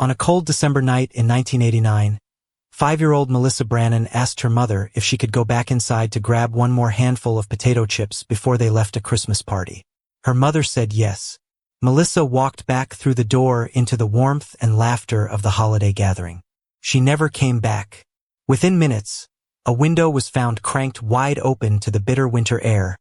On a cold December night in 1989, 5-year-old Melissa Brannen asked her mother if she could go back inside to grab one more handful of potato chips before they left a Christmas party. Her mother said yes. Melissa walked back through the door into the warmth and laughter of the holiday gathering. She never came back. Within minutes, a window was found cranked wide open to the bitter winter air,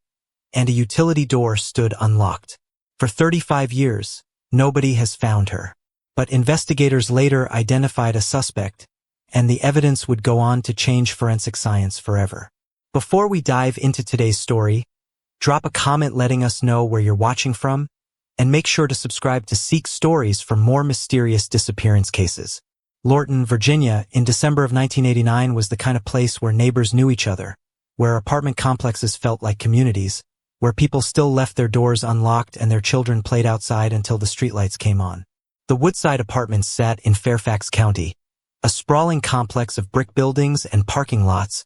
and a utility door stood unlocked. For 35 years, nobody has found her. But investigators later identified a suspect, and the evidence would go on to change forensic science forever. Before we dive into today's story, drop a comment letting us know where you're watching from, and make sure to subscribe to Seek Stories for more mysterious disappearance cases. Lorton, Virginia, in December of 1989 was the kind of place where neighbors knew each other, where apartment complexes felt like communities, where people still left their doors unlocked and their children played outside until the streetlights came on. The Woodside Apartments sat in Fairfax County, a sprawling complex of brick buildings and parking lots,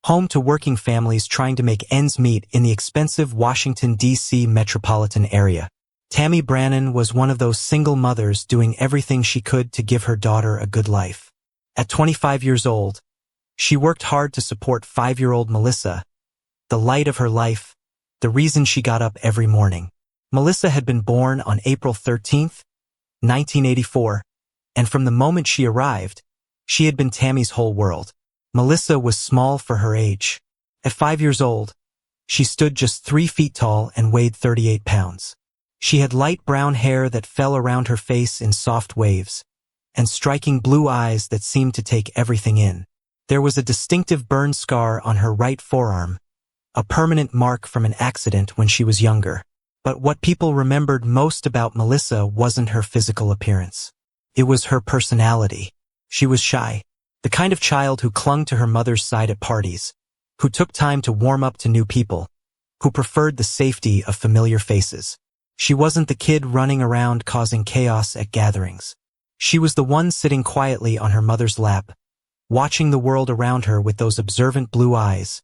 home to working families trying to make ends meet in the expensive Washington, D.C. metropolitan area. Tammy Brannen was one of those single mothers doing everything she could to give her daughter a good life. At 25 years old, she worked hard to support 5-year-old Melissa, the light of her life, the reason she got up every morning. Melissa had been born on April 13, 1984, and from the moment she arrived, she had been Tammy's whole world. Melissa was small for her age. At 5 years old, she stood just 3 feet tall and weighed 38 pounds. She had light brown hair that fell around her face in soft waves, and striking blue eyes that seemed to take everything in. There was a distinctive burn scar on her right forearm, a permanent mark from an accident when she was younger. But what people remembered most about Melissa wasn't her physical appearance. It was her personality. She was shy, the kind of child who clung to her mother's side at parties, who took time to warm up to new people, who preferred the safety of familiar faces. She wasn't the kid running around causing chaos at gatherings. She was the one sitting quietly on her mother's lap, watching the world around her with those observant blue eyes,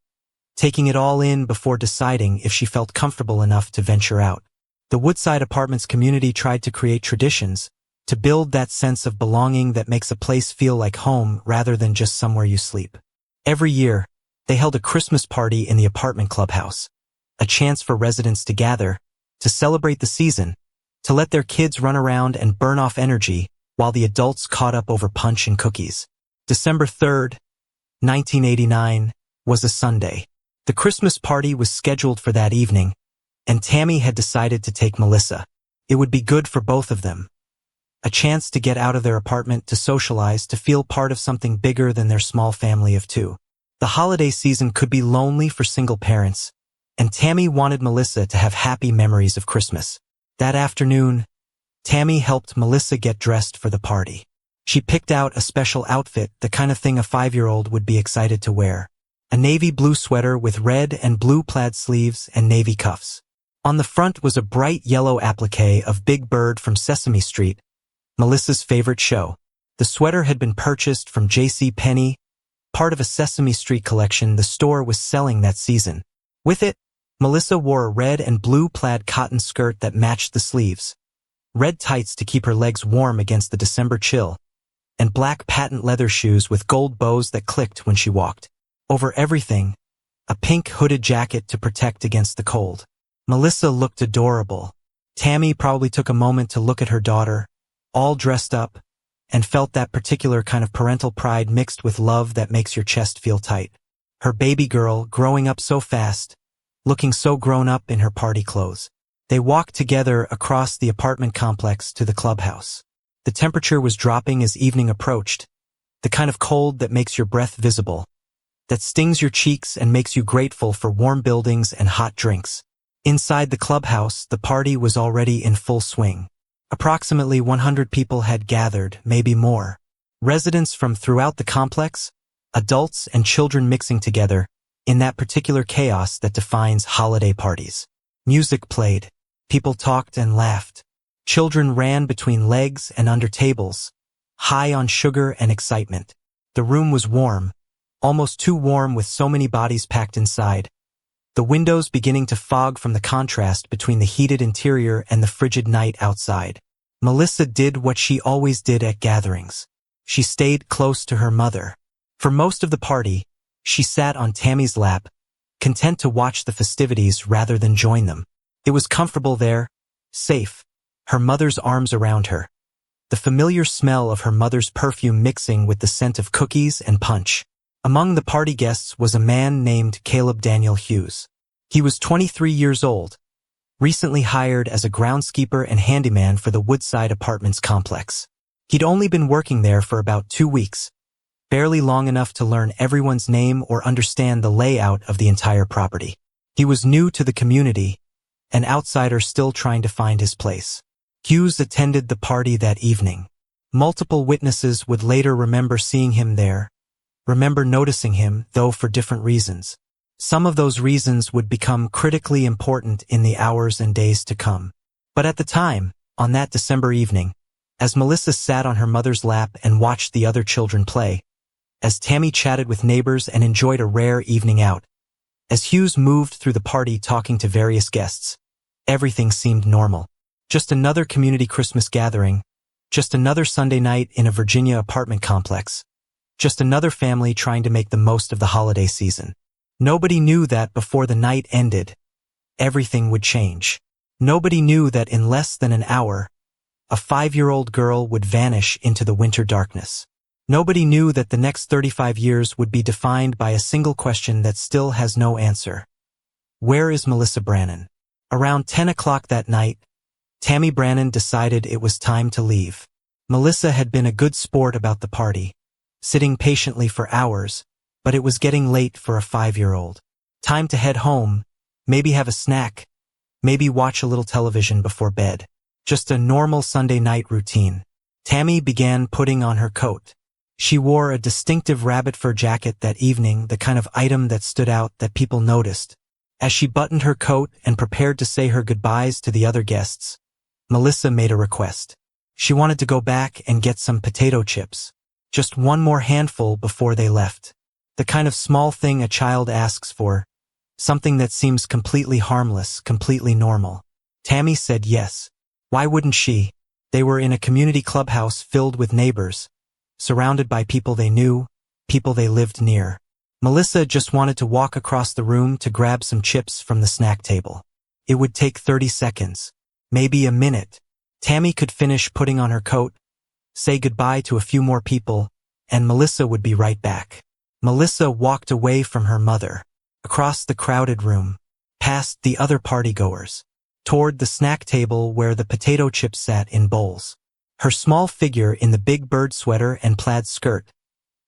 taking it all in before deciding if she felt comfortable enough to venture out. The Woodside Apartments community tried to create traditions, to build that sense of belonging that makes a place feel like home rather than just somewhere you sleep. Every year, they held a Christmas party in the apartment clubhouse, a chance for residents to gather, to celebrate the season, to let their kids run around and burn off energy while the adults caught up over punch and cookies. December 3rd, 1989, was a Sunday. The Christmas party was scheduled for that evening, and Tammy had decided to take Melissa. It would be good for both of them. A chance to get out of their apartment, to socialize, to feel part of something bigger than their small family of 2. The holiday season could be lonely for single parents, and Tammy wanted Melissa to have happy memories of Christmas. That afternoon, Tammy helped Melissa get dressed for the party. She picked out a special outfit, the kind of thing a 5-year-old would be excited to wear. A navy blue sweater with red and blue plaid sleeves and navy cuffs. On the front was a bright yellow applique of Big Bird from Sesame Street, Melissa's favorite show. The sweater had been purchased from J.C. Penney, part of a Sesame Street collection the store was selling that season. With it, Melissa wore a red and blue plaid cotton skirt that matched the sleeves, red tights to keep her legs warm against the December chill, and black patent leather shoes with gold bows that clicked when she walked. Over everything, a pink hooded jacket to protect against the cold. Melissa looked adorable. Tammy probably took a moment to look at her daughter, all dressed up, and felt that particular kind of parental pride mixed with love that makes your chest feel tight. Her baby girl, growing up so fast, looking so grown up in her party clothes. They walked together across the apartment complex to the clubhouse. The temperature was dropping as evening approached, the kind of cold that makes your breath visible, that stings your cheeks and makes you grateful for warm buildings and hot drinks. Inside the clubhouse, the party was already in full swing. Approximately 100 people had gathered, maybe more. Residents from throughout the complex, adults and children mixing together, in that particular chaos that defines holiday parties. Music played. People talked and laughed. Children ran between legs and under tables, high on sugar and excitement. The room was warm, almost too warm with so many bodies packed inside, the windows beginning to fog from the contrast between the heated interior and the frigid night outside. Melissa did what she always did at gatherings. She stayed close to her mother. For most of the party, she sat on Tammy's lap, content to watch the festivities rather than join them. It was comfortable there, safe, her mother's arms around her, the familiar smell of her mother's perfume mixing with the scent of cookies and punch. Among the party guests was a man named Caleb Daniel Hughes. He was 23 years old, recently hired as a groundskeeper and handyman for the Woodside Apartments complex. He'd only been working there for about 2 weeks, barely long enough to learn everyone's name or understand the layout of the entire property. He was new to the community, an outsider still trying to find his place. Hughes attended the party that evening. Multiple witnesses would later remember seeing him there, remember noticing him, though for different reasons. Some of those reasons would become critically important in the hours and days to come. But at the time, on that December evening, as Melissa sat on her mother's lap and watched the other children play, as Tammy chatted with neighbors and enjoyed a rare evening out, as Hughes moved through the party talking to various guests, everything seemed normal. Just another community Christmas gathering, just another Sunday night in a Virginia apartment complex, just another family trying to make the most of the holiday season. Nobody knew that before the night ended, everything would change. Nobody knew that in less than an hour, a 5-year-old girl would vanish into the winter darkness. Nobody knew that the next 35 years would be defined by a single question that still has no answer. Where is Melissa Brannen? Around 10 o'clock that night, Tammy Brannen decided it was time to leave. Melissa had been a good sport about the party, sitting patiently for hours, but it was getting late for a 5-year-old. Time to head home, maybe have a snack, maybe watch a little television before bed. Just a normal Sunday night routine. Tammy began putting on her coat. She wore a distinctive rabbit fur jacket that evening, the kind of item that stood out that people noticed. As she buttoned her coat and prepared to say her goodbyes to the other guests, Melissa made a request. She wanted to go back and get some potato chips. Just one more handful before they left. The kind of small thing a child asks for. Something that seems completely harmless, completely normal. Tammy said yes. Why wouldn't she? They were in a community clubhouse filled with neighbors, surrounded by people they knew, people they lived near. Melissa just wanted to walk across the room to grab some chips from the snack table. It would take 30 seconds. Maybe a minute. Tammy could finish putting on her coat, say goodbye to a few more people, and Melissa would be right back. Melissa walked away from her mother, across the crowded room, past the other partygoers, toward the snack table where the potato chips sat in bowls. Her small figure in the big bird sweater and plaid skirt,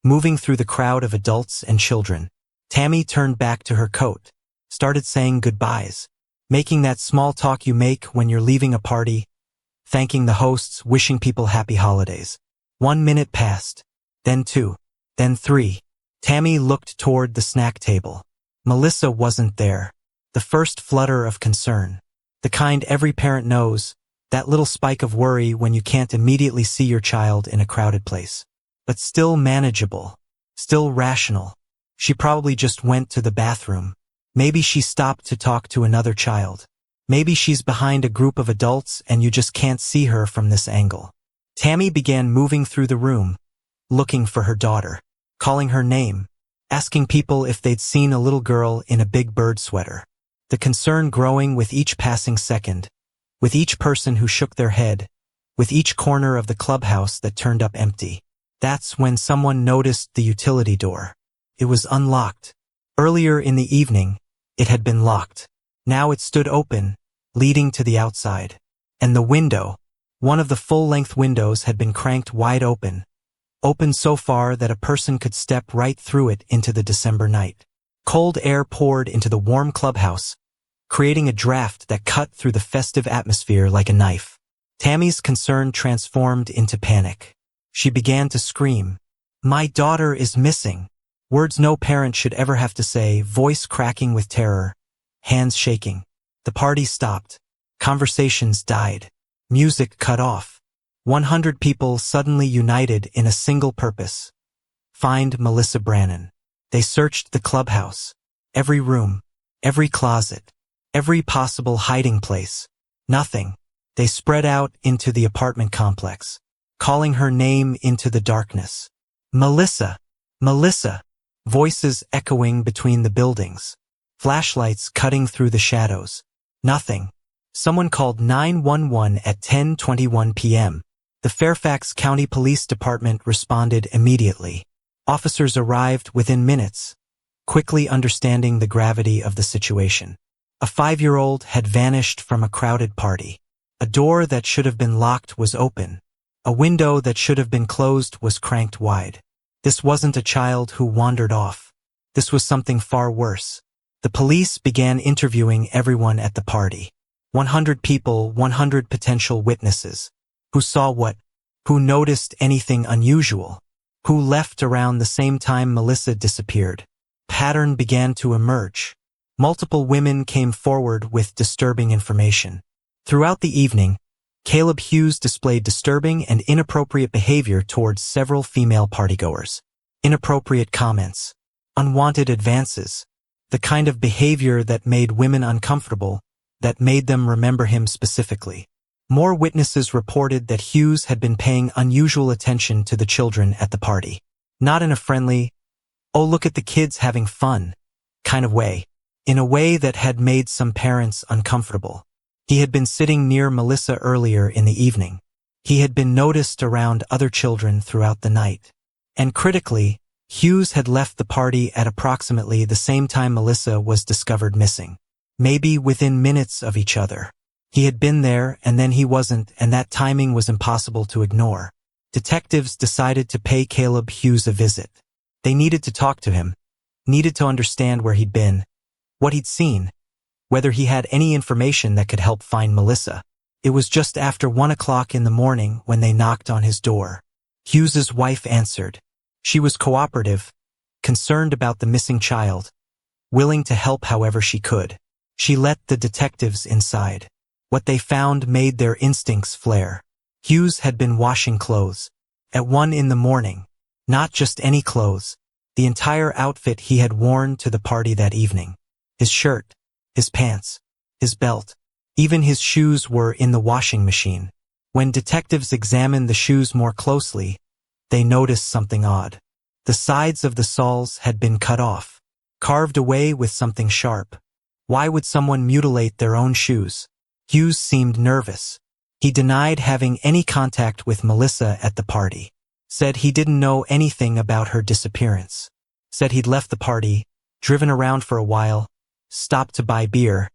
moving through the crowd of adults and children. Tammy turned back to her coat, started saying goodbyes, making that small talk you make when you're leaving a party, thanking the hosts, wishing people happy holidays. 1 minute passed, then 2, then 3. Tammy looked toward the snack table. Melissa wasn't there. The first flutter of concern. The kind every parent knows, that little spike of worry when you can't immediately see your child in a crowded place. But still manageable, still rational. She probably just went to the bathroom. Maybe she stopped to talk to another child. Maybe she's behind a group of adults and you just can't see her from this angle. Tammy began moving through the room, looking for her daughter, calling her name, asking people if they'd seen a little girl in a big bird sweater. The concern growing with each passing second, with each person who shook their head, with each corner of the clubhouse that turned up empty. That's when someone noticed the utility door. It was unlocked. Earlier in the evening, it had been locked. Now it stood open, leading to the outside. And the window, one of the full-length windows, had been cranked wide open. Open so far that a person could step right through it into the December night. Cold air poured into the warm clubhouse, creating a draft that cut through the festive atmosphere like a knife. Tammy's concern transformed into panic. She began to scream, "My daughter is missing!" Words no parent should ever have to say, voice cracking with terror, hands shaking. The party stopped. Conversations died. Music cut off. 100 people suddenly united in a single purpose. Find Melissa Brannen. They searched the clubhouse. Every room, every closet, every possible hiding place. Nothing. They spread out into the apartment complex, calling her name into the darkness. Melissa! Melissa! Voices echoing between the buildings. Flashlights cutting through the shadows. Nothing. Someone called 911 at 10:21 p.m. The Fairfax County Police Department responded immediately. Officers arrived within minutes, quickly understanding the gravity of the situation. A 5-year-old had vanished from a crowded party. A door that should have been locked was open. A window that should have been closed was cranked wide. This wasn't a child who wandered off. This was something far worse. The police began interviewing everyone at the party. 100 people, 100 potential witnesses. Who saw what? Who noticed anything unusual? Who left around the same time Melissa disappeared? Pattern began to emerge. Multiple women came forward with disturbing information. Throughout the evening, Caleb Hughes displayed disturbing and inappropriate behavior towards several female partygoers. Inappropriate comments. Unwanted advances. The kind of behavior that made women uncomfortable, that made them remember him specifically. More witnesses reported that Hughes had been paying unusual attention to the children at the party. Not in a friendly, "Oh, look at the kids having fun" kind of way. In a way that had made some parents uncomfortable. He had been sitting near Melissa earlier in the evening. He had been noticed around other children throughout the night. And critically, Hughes had left the party at approximately the same time Melissa was discovered missing. Maybe within minutes of each other. He had been there and then he wasn't, and that timing was impossible to ignore. Detectives decided to pay Caleb Hughes a visit. They needed to talk to him, needed to understand where he'd been, what he'd seen, whether he had any information that could help find Melissa. It was just after 1 o'clock in the morning when they knocked on his door. Hughes's wife answered. She was cooperative, concerned about the missing child, willing to help however she could. She let the detectives inside. What they found made their instincts flare. Hughes had been washing clothes. At 1 in the morning. Not just any clothes. The entire outfit he had worn to the party that evening. His shirt, his pants, his belt. Even his shoes were in the washing machine. When detectives examined the shoes more closely, they noticed something odd. The sides of the soles had been cut off, carved away with something sharp. Why would someone mutilate their own shoes? Hughes seemed nervous. He denied having any contact with Melissa at the party. Said he didn't know anything about her disappearance. Said he'd left the party, driven around for a while, stopped to buy beer,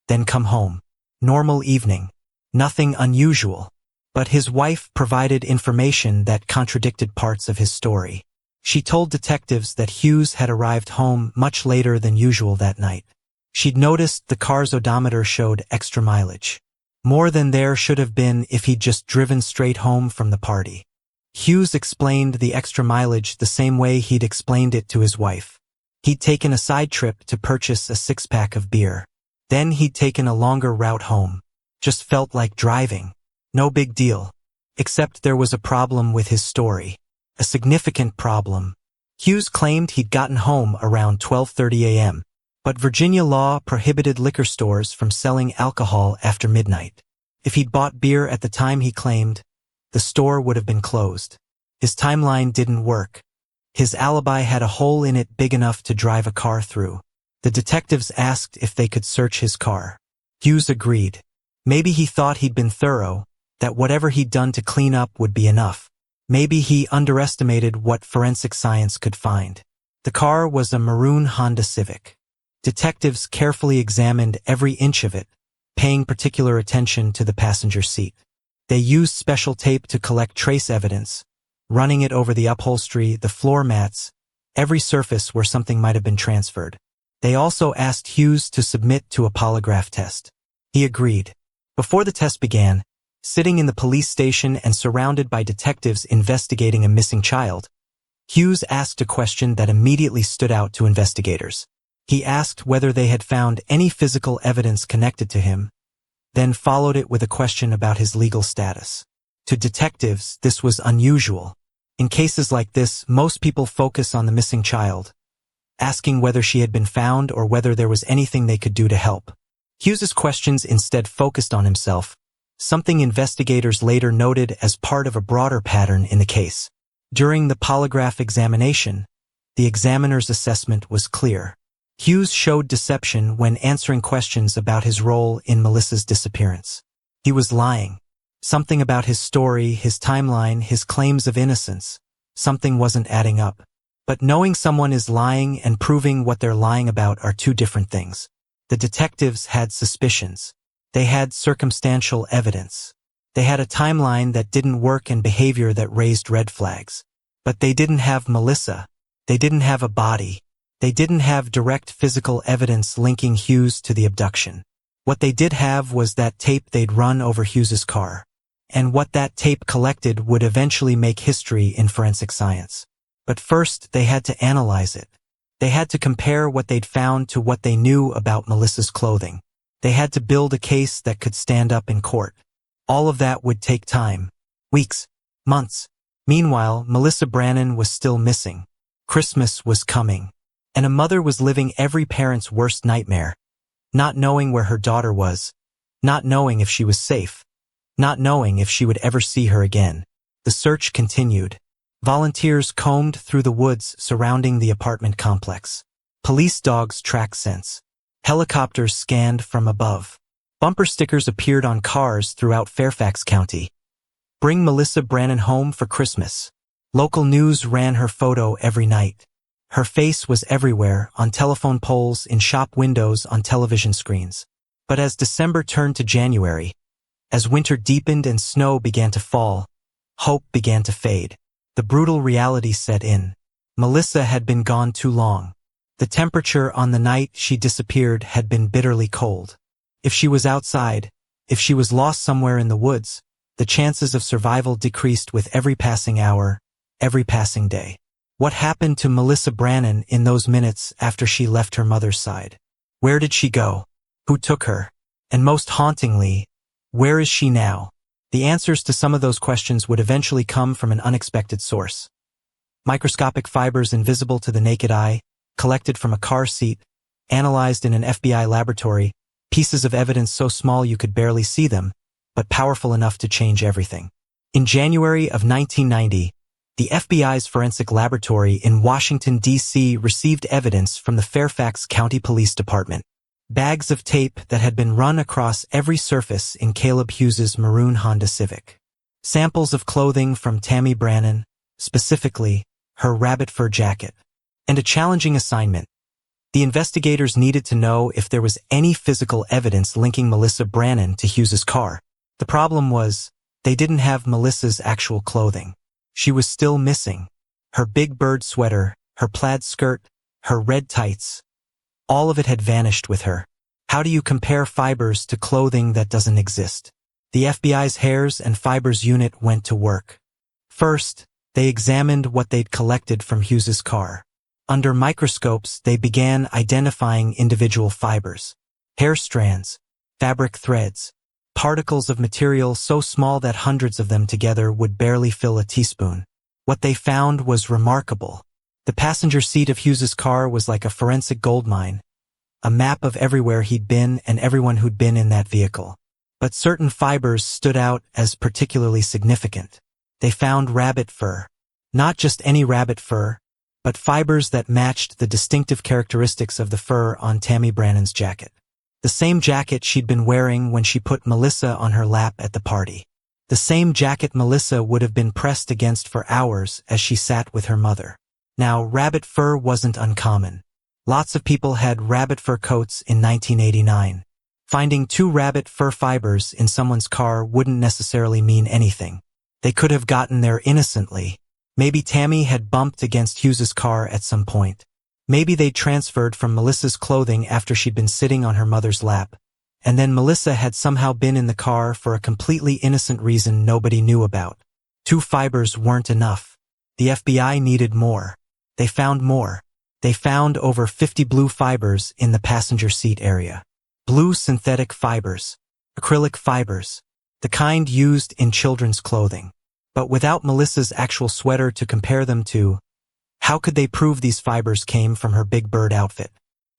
then come home. Normal evening. Nothing unusual. But his wife provided information that contradicted parts of his story. She told detectives that Hughes had arrived home much later than usual that night. She'd noticed the car's odometer showed extra mileage. More than there should have been if he'd just driven straight home from the party. Hughes explained the extra mileage the same way he'd explained it to his wife. He'd taken a side trip to purchase a 6-pack of beer. Then he'd taken a longer route home. Just felt like driving. No big deal. Except there was a problem with his story. A significant problem. Hughes claimed he'd gotten home around 12:30 a.m. But Virginia law prohibited liquor stores from selling alcohol after midnight. If he'd bought beer at the time he claimed, the store would have been closed. His timeline didn't work. His alibi had a hole in it big enough to drive a car through. The detectives asked if they could search his car. Hughes agreed. Maybe he thought he'd been thorough, that whatever he'd done to clean up would be enough. Maybe he underestimated what forensic science could find. The car was a maroon Honda Civic. Detectives carefully examined every inch of it, paying particular attention to the passenger seat. They used special tape to collect trace evidence, running it over the upholstery, the floor mats, every surface where something might have been transferred. They also asked Hughes to submit to a polygraph test. He agreed. Before the test began, sitting in the police station and surrounded by detectives investigating a missing child, Hughes asked a question that immediately stood out to investigators. He asked whether they had found any physical evidence connected to him, then followed it with a question about his legal status. To detectives, this was unusual. In cases like this, most people focus on the missing child, asking whether she had been found or whether there was anything they could do to help. Hughes's questions instead focused on himself, something investigators later noted as part of a broader pattern in the case. During the polygraph examination, the examiner's assessment was clear. Hughes showed deception when answering questions about his role in Melissa's disappearance. He was lying. Something about his story, his timeline, his claims of innocence. Something wasn't adding up. But knowing someone is lying and proving what they're lying about are two different things. The detectives had suspicions. They had circumstantial evidence. They had a timeline that didn't work and behavior that raised red flags. But they didn't have Melissa. They didn't have a body. They didn't have direct physical evidence linking Hughes to the abduction. What they did have was that tape they'd run over Hughes's car. And what that tape collected would eventually make history in forensic science. But first, they had to analyze it. They had to compare what they'd found to what they knew about Melissa's clothing. They had to build a case that could stand up in court. All of that would take time. Weeks. Months. Meanwhile, Melissa Brannen was still missing. Christmas was coming. And a mother was living every parent's worst nightmare. Not knowing where her daughter was. Not knowing if she was safe. Not knowing if she would ever see her again. The search continued. Volunteers combed through the woods surrounding the apartment complex. Police dogs tracked scents. Helicopters scanned from above. Bumper stickers appeared on cars throughout Fairfax County. Bring Melissa Brannen home for Christmas. Local news ran her photo every night. Her face was everywhere, on telephone poles, in shop windows, on television screens. But as December turned to January, as winter deepened and snow began to fall, hope began to fade. The brutal reality set in. Melissa had been gone too long. The temperature on the night she disappeared had been bitterly cold. If she was outside, if she was lost somewhere in the woods, the chances of survival decreased with every passing hour, every passing day. What happened to Melissa Brannen in those minutes after she left her mother's side? Where did she go? Who took her? And most hauntingly, where is she now? The answers to some of those questions would eventually come from an unexpected source. Microscopic fibers invisible to the naked eye, collected from a car seat, analyzed in an FBI laboratory, pieces of evidence so small you could barely see them, but powerful enough to change everything. In January of 1990, the FBI's forensic laboratory in Washington, D.C. received evidence from the Fairfax County Police Department. Bags of tape that had been run across every surface in Caleb Hughes's maroon Honda Civic. Samples of clothing from Tammy Brannen, specifically her rabbit fur jacket. And a challenging assignment. The investigators needed to know if there was any physical evidence linking Melissa Brannen to Hughes's car. The problem was, they didn't have Melissa's actual clothing. She was still missing. Her big bird sweater, her plaid skirt, her red tights. All of it had vanished with her. How do you compare fibers to clothing that doesn't exist? The FBI's hairs and fibers unit went to work. First, they examined what they'd collected from Hughes's car. Under microscopes, they began identifying individual fibers. Hair strands, fabric threads, particles of material so small that hundreds of them together would barely fill a teaspoon. What they found was remarkable. The passenger seat of Hughes's car was like a forensic goldmine, a map of everywhere he'd been and everyone who'd been in that vehicle. But certain fibers stood out as particularly significant. They found rabbit fur. Not just any rabbit fur, but fibers that matched the distinctive characteristics of the fur on Tammy Brannen's jacket. The same jacket she'd been wearing when she put Melissa on her lap at the party. The same jacket Melissa would have been pressed against for hours as she sat with her mother. Now, rabbit fur wasn't uncommon. Lots of people had rabbit fur coats in 1989. Finding 2 rabbit fur fibers in someone's car wouldn't necessarily mean anything. They could have gotten there innocently. Maybe Tammy had bumped against Hughes's car at some point. Maybe they transferred from Melissa's clothing after she'd been sitting on her mother's lap. And then Melissa had somehow been in the car for a completely innocent reason nobody knew about. 2 fibers weren't enough. The FBI needed more. They found more. They found over 50 blue fibers in the passenger seat area. Blue synthetic fibers. Acrylic fibers. The kind used in children's clothing. But without Melissa's actual sweater to compare them to, how could they prove these fibers came from her big bird outfit?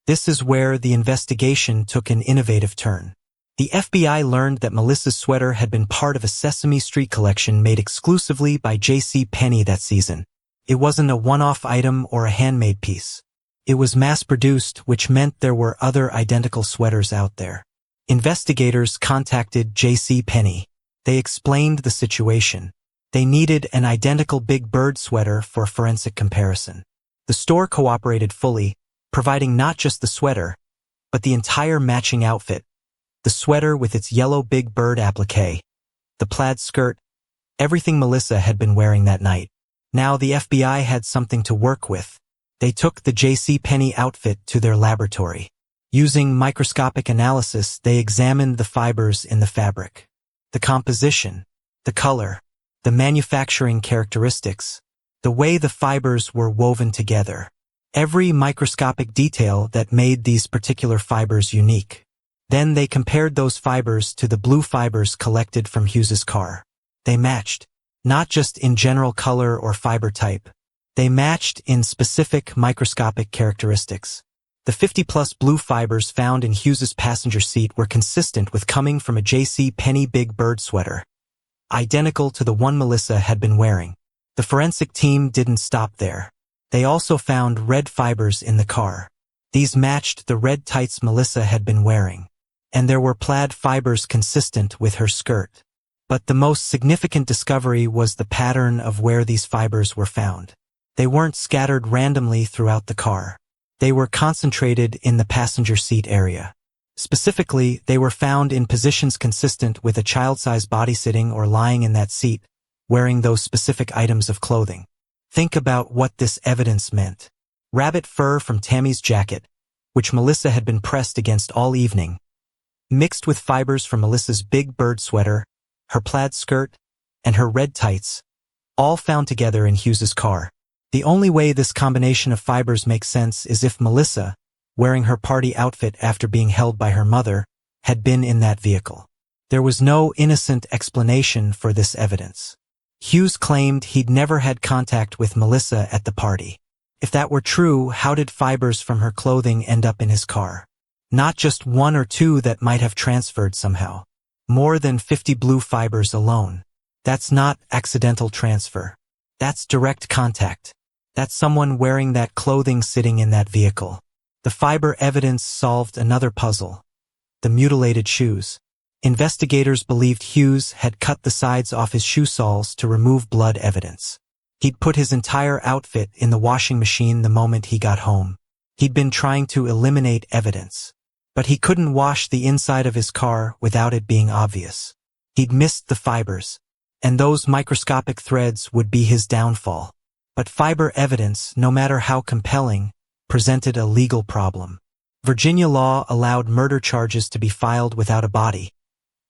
This is where the investigation took an innovative turn. The FBI learned that Melissa's sweater had been part of a Sesame Street collection made exclusively by J.C. Penney that season. It wasn't a one-off item or a handmade piece. It was mass-produced, which meant there were other identical sweaters out there. Investigators contacted J.C. Penney. They explained the situation. They needed an identical Big Bird sweater for forensic comparison. The store cooperated fully, providing not just the sweater, but the entire matching outfit. The sweater with its yellow Big Bird applique, the plaid skirt, everything Melissa had been wearing that night. Now the FBI had something to work with. They took the J.C. Penney outfit to their laboratory. Using microscopic analysis, they examined the fibers in the fabric. The composition, the color, the manufacturing characteristics, the way the fibers were woven together. Every microscopic detail that made these particular fibers unique. Then they compared those fibers to the blue fibers collected from Hughes's car. They matched, not just in general color or fiber type. They matched in specific microscopic characteristics. The 50-plus blue fibers found in Hughes's passenger seat were consistent with coming from a J.C. Penney Big Bird sweater, identical to the one Melissa had been wearing. The forensic team didn't stop there. They also found red fibers in the car. These matched the red tights Melissa had been wearing. And there were plaid fibers consistent with her skirt. But the most significant discovery was the pattern of where these fibers were found. They weren't scattered randomly throughout the car. They were concentrated in the passenger seat area. Specifically, they were found in positions consistent with a child-sized body sitting or lying in that seat, wearing those specific items of clothing. Think about what this evidence meant. Rabbit fur from Tammy's jacket, which Melissa had been pressed against all evening, mixed with fibers from Melissa's Big Bird sweater, her plaid skirt, and her red tights, all found together in Hughes's car. The only way this combination of fibers makes sense is if Melissa, wearing her party outfit after being held by her mother, had been in that vehicle. There was no innocent explanation for this evidence. Hughes claimed he'd never had contact with Melissa at the party. If that were true, how did fibers from her clothing end up in his car? Not just one or two that might have transferred somehow. More than 50 blue fibers alone. That's not accidental transfer. That's direct contact. That's someone wearing that clothing sitting in that vehicle. The fiber evidence solved another puzzle. The mutilated shoes. Investigators believed Hughes had cut the sides off his shoe soles to remove blood evidence. He'd put his entire outfit in the washing machine the moment he got home. He'd been trying to eliminate evidence. But he couldn't wash the inside of his car without it being obvious. He'd missed the fibers, and those microscopic threads would be his downfall. But fiber evidence, no matter how compelling, presented a legal problem. Virginia law allowed murder charges to be filed without a body,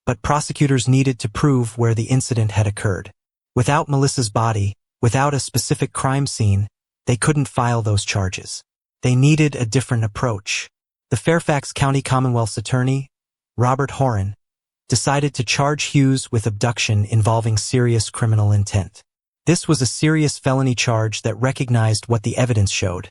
but prosecutors needed to prove where the incident had occurred. Without Melissa's body, without a specific crime scene, they couldn't file those charges. They needed a different approach. The Fairfax County Commonwealth's attorney, Robert Horan, decided to charge Hughes with abduction involving serious criminal intent. This was a serious felony charge that recognized what the evidence showed.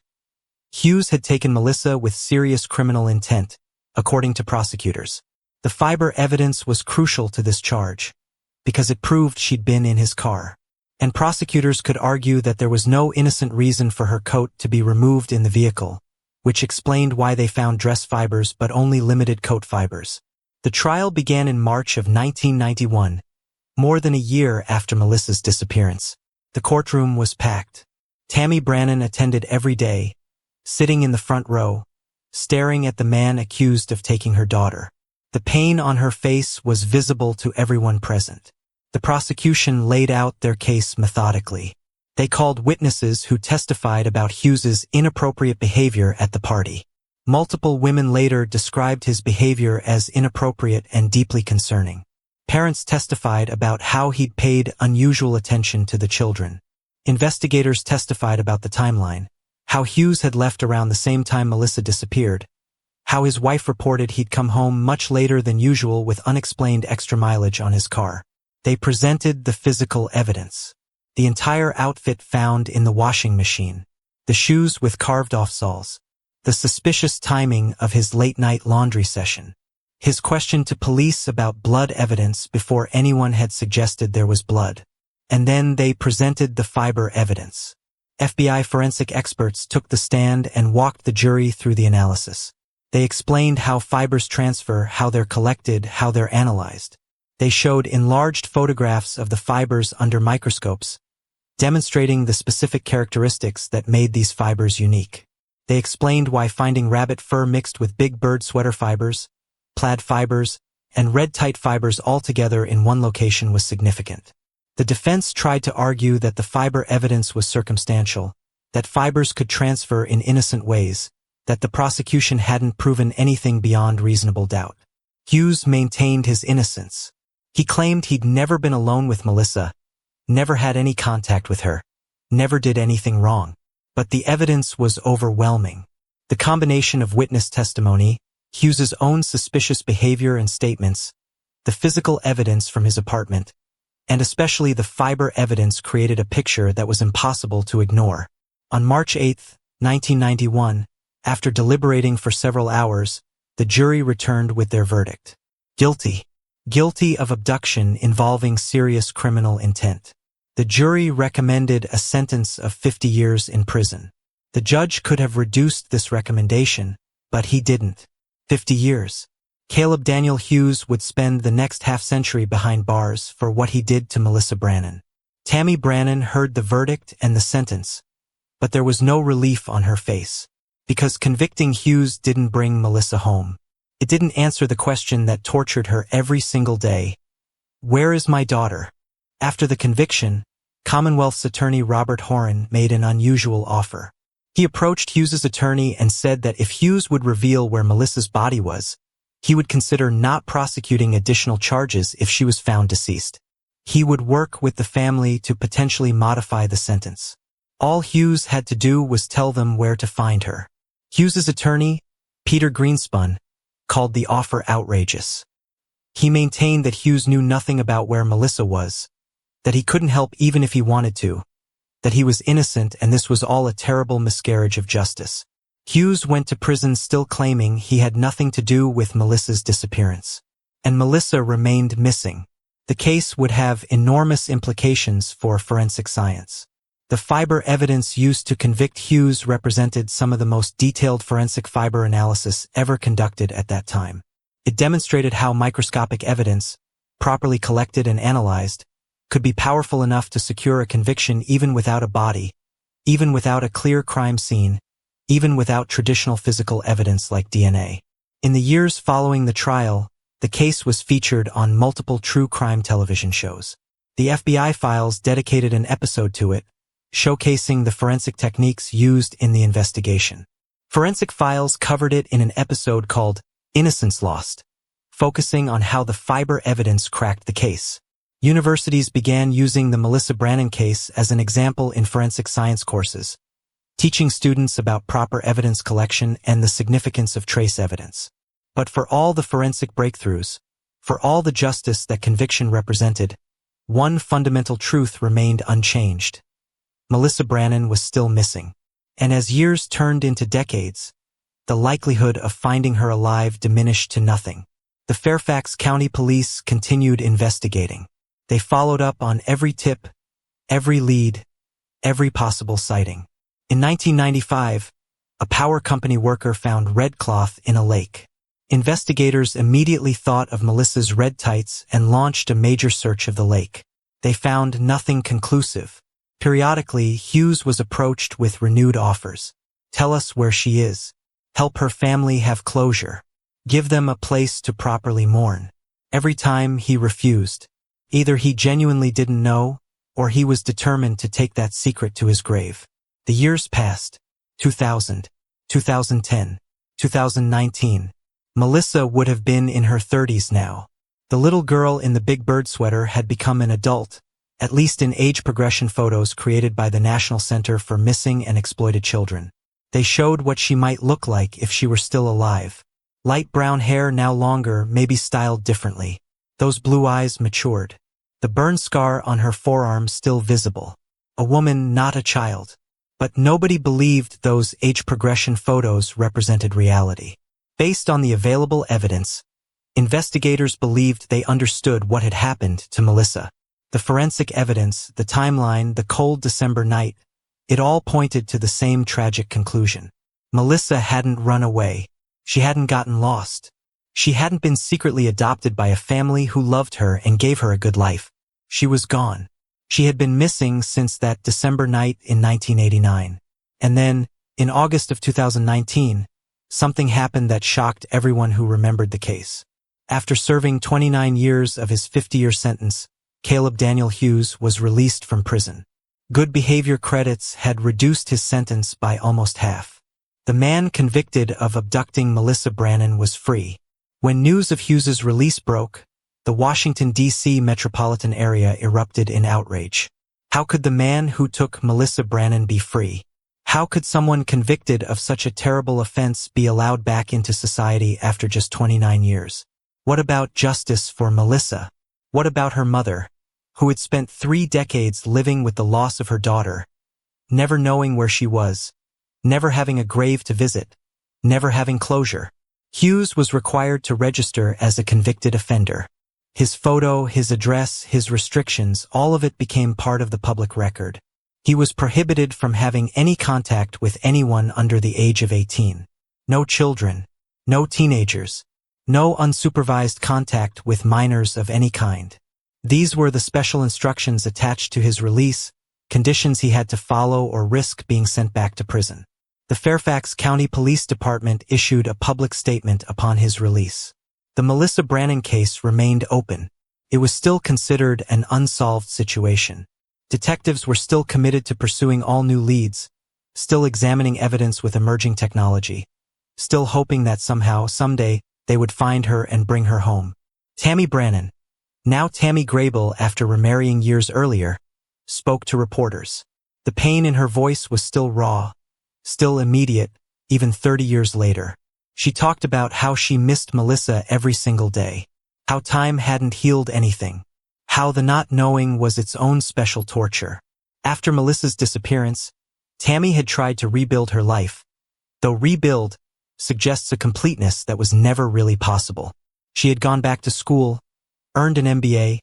Hughes had taken Melissa with serious criminal intent, according to prosecutors. The fiber evidence was crucial to this charge, because it proved she'd been in his car. And prosecutors could argue that there was no innocent reason for her coat to be removed in the vehicle, which explained why they found dress fibers but only limited coat fibers. The trial began in March of 1991, more than a year after Melissa's disappearance. The courtroom was packed. Tammy Brannen attended every day, sitting in the front row, staring at the man accused of taking her daughter. The pain on her face was visible to everyone present. The prosecution laid out their case methodically. They called witnesses who testified about Hughes's inappropriate behavior at the party. Multiple women later described his behavior as inappropriate and deeply concerning. Parents testified about how he'd paid unusual attention to the children. Investigators testified about the timeline, how Hughes had left around the same time Melissa disappeared, how his wife reported he'd come home much later than usual with unexplained extra mileage on his car. They presented the physical evidence. The entire outfit found in the washing machine, the shoes with carved-off soles, the suspicious timing of his late-night laundry session, His question to police about blood evidence before anyone had suggested there was blood. And then they presented the fiber evidence. FBI forensic experts took the stand and walked the jury through the analysis. They explained how fibers transfer, how they're collected, how they're analyzed. They showed enlarged photographs of the fibers under microscopes, demonstrating the specific characteristics that made these fibers unique. They explained why finding rabbit fur mixed with big bird sweater fibers, plaid fibers, and red tight fibers all together in one location was significant. The defense tried to argue that the fiber evidence was circumstantial, that fibers could transfer in innocent ways, that the prosecution hadn't proven anything beyond reasonable doubt. Hughes maintained his innocence. He claimed he'd never been alone with Melissa, never had any contact with her, never did anything wrong. But the evidence was overwhelming. The combination of witness testimony, Hughes's own suspicious behavior and statements, the physical evidence from his apartment, and especially the fiber evidence created a picture that was impossible to ignore. On March 8, 1991, after deliberating for several hours, the jury returned with their verdict. Guilty. Guilty of abduction involving serious criminal intent. The jury recommended a sentence of 50 years in prison. The judge could have reduced this recommendation, but he didn't. 50 years. Caleb Daniel Hughes would spend the next half-century behind bars for what he did to Melissa Brannen. Tammy Brannen heard the verdict and the sentence, but there was no relief on her face. Because convicting Hughes didn't bring Melissa home. It didn't answer the question that tortured her every single day. Where is my daughter? After the conviction, Commonwealth's attorney Robert Horan made an unusual offer. He approached Hughes's attorney and said that if Hughes would reveal where Melissa's body was, he would consider not prosecuting additional charges if she was found deceased. He would work with the family to potentially modify the sentence. All Hughes had to do was tell them where to find her. Hughes's attorney, Peter Greenspun, called the offer outrageous. He maintained that Hughes knew nothing about where Melissa was, that he couldn't help even if he wanted to, that he was innocent and this was all a terrible miscarriage of justice. Hughes went to prison still claiming he had nothing to do with Melissa's disappearance. And Melissa remained missing. The case would have enormous implications for forensic science. The fiber evidence used to convict Hughes represented some of the most detailed forensic fiber analysis ever conducted at that time. It demonstrated how microscopic evidence, properly collected and analyzed, could be powerful enough to secure a conviction even without a body, even without a clear crime scene, even without traditional physical evidence like DNA. In the years following the trial, the case was featured on multiple true crime television shows. The FBI Files dedicated an episode to it, showcasing the forensic techniques used in the investigation. Forensic Files covered it in an episode called Innocence Lost, focusing on how the fiber evidence cracked the case. Universities began using the Melissa Brannen case as an example in forensic science courses, teaching students about proper evidence collection and the significance of trace evidence. But for all the forensic breakthroughs, for all the justice that conviction represented, one fundamental truth remained unchanged. Melissa Brannen was still missing. And as years turned into decades, the likelihood of finding her alive diminished to nothing. The Fairfax County Police continued investigating. They followed up on every tip, every lead, every possible sighting. In 1995, a power company worker found red cloth in a lake. Investigators immediately thought of Melissa's red tights and launched a major search of the lake. They found nothing conclusive. Periodically, Hughes was approached with renewed offers. Tell us where she is. Help her family have closure. Give them a place to properly mourn. Every time he refused. Either he genuinely didn't know, or he was determined to take that secret to his grave. The years passed. 2000, 2010, 2019. Melissa would have been in her 30s now. The little girl in the big bird sweater had become an adult, at least in age progression photos created by the National Center for Missing and Exploited Children. They showed what she might look like if she were still alive. Light brown hair, now longer, maybe styled differently. Those blue eyes matured. The burn scar on her forearm still visible. A woman, not a child. But nobody believed those age progression photos represented reality. Based on the available evidence, Investigators believed they understood what had happened to Melissa. The forensic evidence, the timeline, the cold December night, it all pointed to the same tragic conclusion. Melissa hadn't run away. She hadn't gotten lost. She hadn't been secretly adopted by a family who loved her and gave her a good life. She was gone. She had been missing since that December night in 1989. And then, in August of 2019, something happened that shocked everyone who remembered the case. After serving 29 years of his 50-year sentence, Caleb Daniel Hughes was released from prison. Good behavior credits had reduced his sentence by almost half. The man convicted of abducting Melissa Brannen was free. When news of Hughes's release broke, the Washington, D.C. metropolitan area erupted in outrage. How could the man who took Melissa Brannen be free? How could someone convicted of such a terrible offense be allowed back into society after just 29 years? What about justice for Melissa? What about her mother, who had spent 3 decades living with the loss of her daughter, never knowing where she was, never having a grave to visit, never having closure? Hughes was required to register as a convicted offender. His photo, his address, his restrictions, all of it became part of the public record. He was prohibited from having any contact with anyone under the age of 18. No children, no teenagers, no unsupervised contact with minors of any kind. These were the special instructions attached to his release, conditions he had to follow or risk being sent back to prison. The Fairfax County Police Department issued a public statement upon his release. The Melissa Brannen case remained open. It was still considered an unsolved situation. Detectives were still committed to pursuing all new leads, still examining evidence with emerging technology, still hoping that somehow, someday, they would find her and bring her home. Tammy Brannen, now Tammy Grable after remarrying years earlier, spoke to reporters. The pain in her voice was still raw, still immediate, even 30 years later. She talked about how she missed Melissa every single day, how time hadn't healed anything, how the not knowing was its own special torture. After Melissa's disappearance, Tammy had tried to rebuild her life, though rebuild suggests a completeness that was never really possible. She had gone back to school, earned an MBA,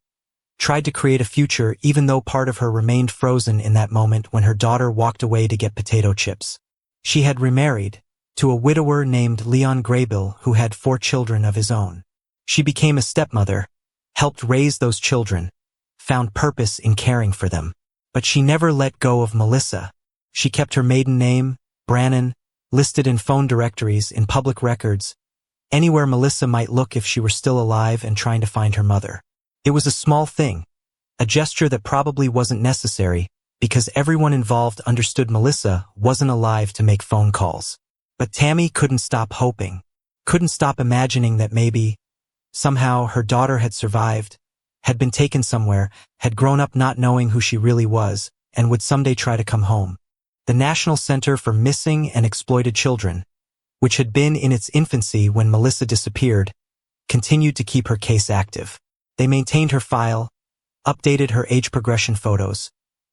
tried to create a future even though part of her remained frozen in that moment when her daughter walked away to get potato chips. She had remarried to a widower named Leon Graybill who had 4 children of his own. She became a stepmother, helped raise those children, found purpose in caring for them. But she never let go of Melissa. She kept her maiden name, Brannen, listed in phone directories, in public records, anywhere Melissa might look if she were still alive and trying to find her mother. It was a small thing, a gesture that probably wasn't necessary because everyone involved understood Melissa wasn't alive to make phone calls. But Tammy couldn't stop hoping, couldn't stop imagining that maybe, somehow, her daughter had survived, had been taken somewhere, had grown up not knowing who she really was, and would someday try to come home. The National Center for Missing and Exploited Children, which had been in its infancy when Melissa disappeared, continued to keep her case active. They maintained her file, updated her age progression photos,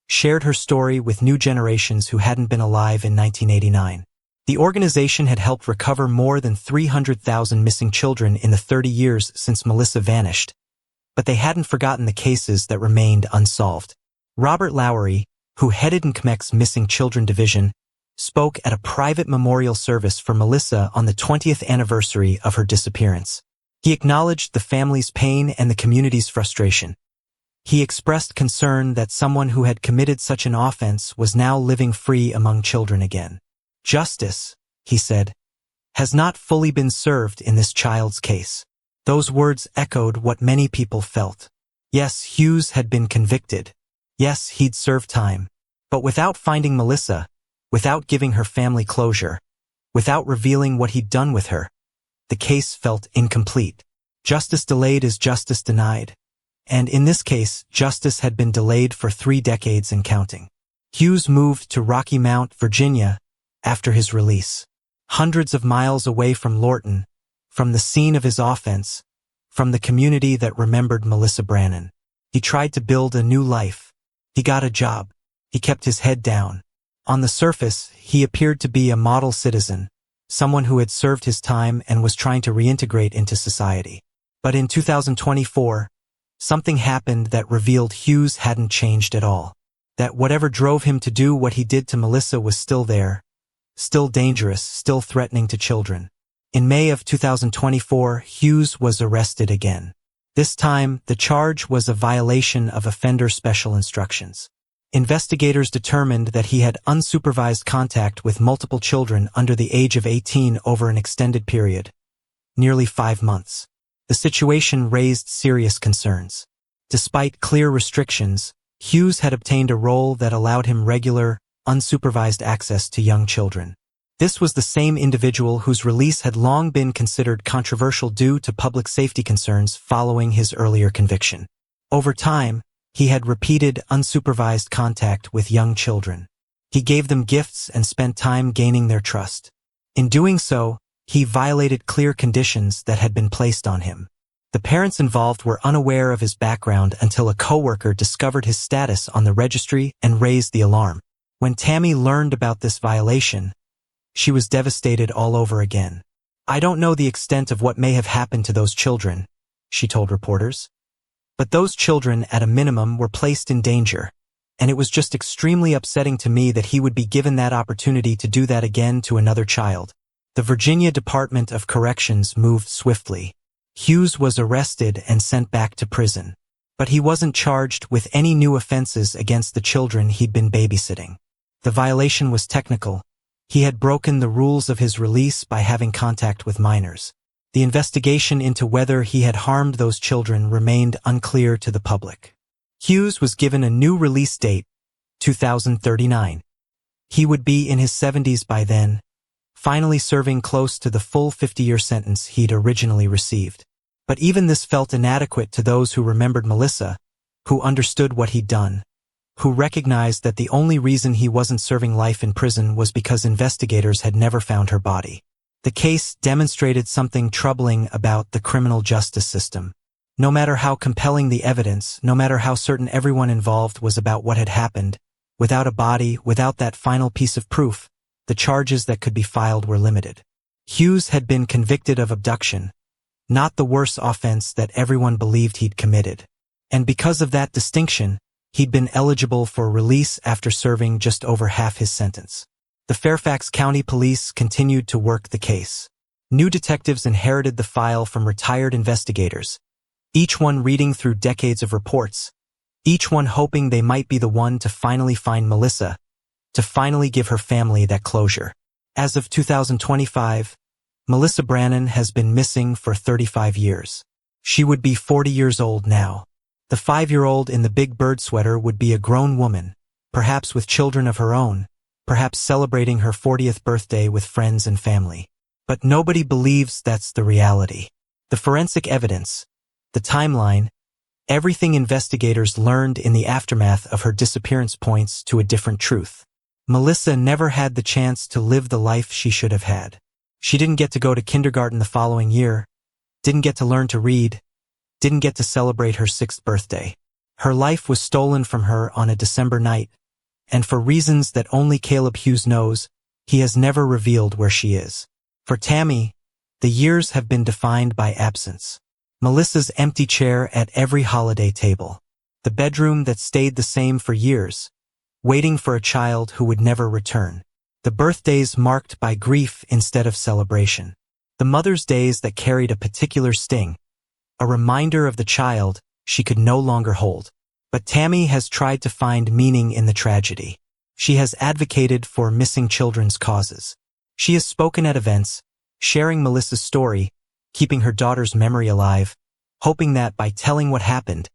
shared her story with new generations who hadn't been alive in 1989. The organization had helped recover more than 300,000 missing children in the 30 years since Melissa vanished, but they hadn't forgotten the cases that remained unsolved. Robert Lowery, who headed NCMEC's Missing Children Division, spoke at a private memorial service for Melissa on the 20th anniversary of her disappearance. He acknowledged the family's pain and the community's frustration. He expressed concern that someone who had committed such an offense was now living free among children again. Justice, he said, has not fully been served in this child's case. Those words echoed what many people felt. Yes, Hughes had been convicted. Yes, he'd served time. But without finding Melissa, without giving her family closure, without revealing what he'd done with her, the case felt incomplete. Justice delayed is justice denied. And in this case, justice had been delayed for 3 decades and counting. Hughes moved to Rocky Mount, Virginia, after his release. Hundreds of miles away from Lorton, from the scene of his offense, from the community that remembered Melissa Brannen. He tried to build a new life. He got a job. He kept his head down. On the surface, he appeared to be a model citizen, someone who had served his time and was trying to reintegrate into society. But in 2024, something happened that revealed Hughes hadn't changed at all. That whatever drove him to do what he did to Melissa was still there, still dangerous, still threatening to children. In May of 2024, Hughes was arrested again. This time, the charge was a violation of offender special instructions. Investigators determined that he had unsupervised contact with multiple children under the age of 18 over an extended period, nearly 5 months. The situation raised serious concerns. Despite clear restrictions, Hughes had obtained a role that allowed him regular, unsupervised access to young children. This was the same individual whose release had long been considered controversial due to public safety concerns following his earlier conviction. Over time, he had repeated unsupervised contact with young children. He gave them gifts and spent time gaining their trust. In doing so, he violated clear conditions that had been placed on him. The parents involved were unaware of his background until a coworker discovered his status on the registry and raised the alarm. When Tammy learned about this violation, she was devastated all over again. "I don't know the extent of what may have happened to those children," she told reporters. "But those children, at a minimum, were placed in danger, and it was just extremely upsetting to me that he would be given that opportunity to do that again to another child." The Virginia Department of Corrections moved swiftly. Hughes was arrested and sent back to prison. But he wasn't charged with any new offenses against the children he'd been babysitting. The violation was technical. He had broken the rules of his release by having contact with minors. The investigation into whether he had harmed those children remained unclear to the public. Hughes was given a new release date, 2039. He would be in his 70s by then, finally serving close to the full 50-year sentence he'd originally received. But even this felt inadequate to those who remembered Melissa, who understood what he'd done, who recognized that the only reason he wasn't serving life in prison was because investigators had never found her body. The case demonstrated something troubling about the criminal justice system. No matter how compelling the evidence, no matter how certain everyone involved was about what had happened, without a body, without that final piece of proof, the charges that could be filed were limited. Hughes had been convicted of abduction, not the worse offense that everyone believed he'd committed. And because of that distinction, he'd been eligible for release after serving just over half his sentence. The Fairfax County Police continued to work the case. New detectives inherited the file from retired investigators, each one reading through decades of reports, each one hoping they might be the one to finally find Melissa, to finally give her family that closure. As of 2025, Melissa Brannen has been missing for 35 years. She would be 40 years old now. The 5-year-old in the big bird sweater would be a grown woman, perhaps with children of her own, perhaps celebrating her 40th birthday with friends and family. But nobody believes that's the reality. The forensic evidence, the timeline, everything investigators learned in the aftermath of her disappearance points to a different truth. Melissa never had the chance to live the life she should have had. She didn't get to go to kindergarten the following year, didn't get to learn to read, didn't get to celebrate her 6th birthday. Her life was stolen from her on a December night, and for reasons that only Caleb Hughes knows, he has never revealed where she is. For Tammy, the years have been defined by absence. Melissa's empty chair at every holiday table. The bedroom that stayed the same for years, waiting for a child who would never return. The birthdays marked by grief instead of celebration. The Mother's Days that carried a particular sting, a reminder of the child she could no longer hold. But Tammy has tried to find meaning in the tragedy. She has advocated for missing children's causes. She has spoken at events, sharing Melissa's story, keeping her daughter's memory alive, hoping that by telling what happened,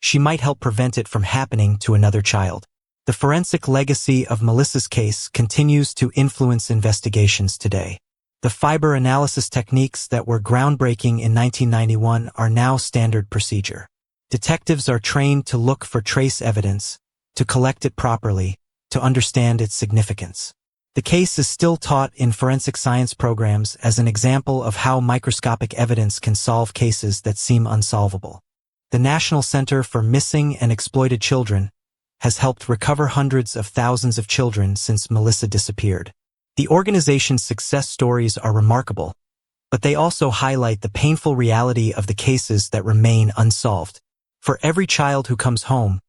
she might help prevent it from happening to another child. The forensic legacy of Melissa's case continues to influence investigations today. The fiber analysis techniques that were groundbreaking in 1991 are now standard procedure. Detectives are trained to look for trace evidence, to collect it properly, to understand its significance. The case is still taught in forensic science programs as an example of how microscopic evidence can solve cases that seem unsolvable. The National Center for Missing and Exploited Children has helped recover hundreds of thousands of children since Melissa disappeared. The organization's success stories are remarkable, but they also highlight the painful reality of the cases that remain unsolved. For every child who comes home,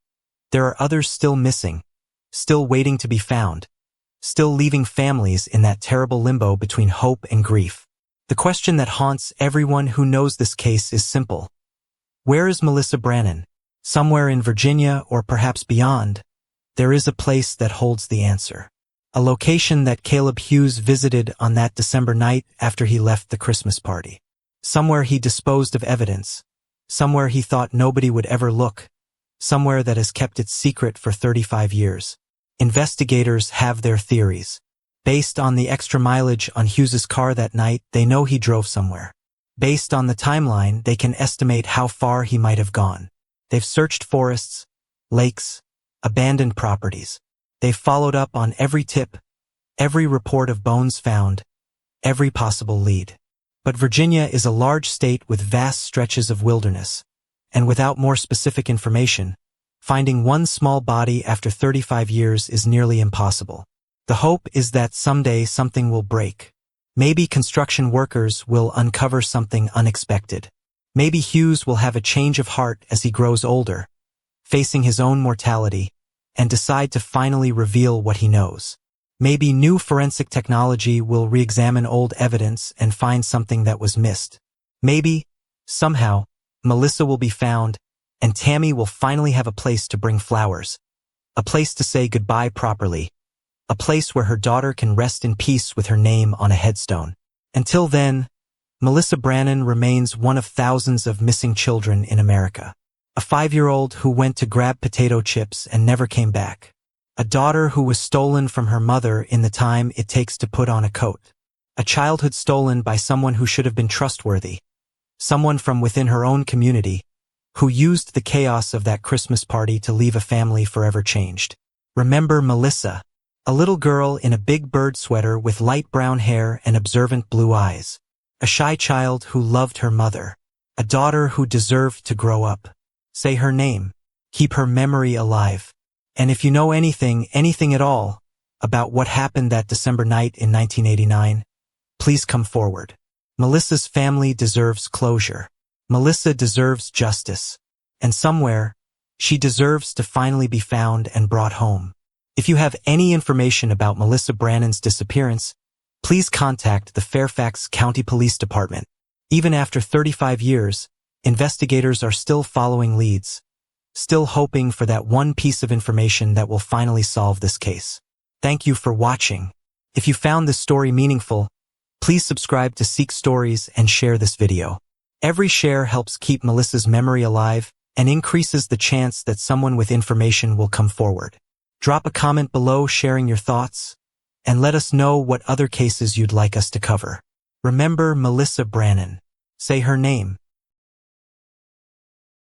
there are others still missing, still waiting to be found, still leaving families in that terrible limbo between hope and grief. The question that haunts everyone who knows this case is simple. Where is Melissa Brannen? Somewhere in Virginia or perhaps beyond, there is a place that holds the answer. A location that Caleb Hughes visited on that December night after he left the Christmas party. Somewhere he disposed of evidence. Somewhere he thought nobody would ever look. Somewhere that has kept its secret for 35 years. Investigators have their theories. Based on the extra mileage on Hughes's car that night, they know he drove somewhere. Based on the timeline, they can estimate how far he might have gone. They've searched forests, lakes, abandoned properties. They've followed up on every tip, every report of bones found, every possible lead. But Virginia is a large state with vast stretches of wilderness, and without more specific information, finding one small body after 35 years is nearly impossible. The hope is that someday something will break. Maybe construction workers will uncover something unexpected. Maybe Hughes will have a change of heart as he grows older, facing his own mortality, and decide to finally reveal what he knows. Maybe new forensic technology will re-examine old evidence and find something that was missed. Maybe, somehow, Melissa will be found, and Tammy will finally have a place to bring flowers, a place to say goodbye properly, a place where her daughter can rest in peace with her name on a headstone. Until then, Melissa Brannen remains one of thousands of missing children in America. A 5-year-old who went to grab potato chips and never came back. A daughter who was stolen from her mother in the time it takes to put on a coat. A childhood stolen by someone who should have been trustworthy. Someone from within her own community, who used the chaos of that Christmas party to leave a family forever changed. Remember Melissa, a little girl in a big bird sweater with light brown hair and observant blue eyes. A shy child who loved her mother. A daughter who deserved to grow up. Say her name. Keep her memory alive. And if you know anything at all, about what happened that December night in 1989, please come forward. Melissa's family deserves closure. Melissa deserves justice. And somewhere, she deserves to finally be found and brought home. If you have any information about Melissa Brannen's disappearance, please contact the Fairfax County Police Department. Even after 35 years, investigators are still following leads, still hoping for that one piece of information that will finally solve this case. Thank you for watching. If you found this story meaningful, please subscribe to Seek Stories and share this video. Every share helps keep Melissa's memory alive and increases the chance that someone with information will come forward. Drop a comment below sharing your thoughts, and let us know what other cases you'd like us to cover. Remember Melissa Brannen. Say her name.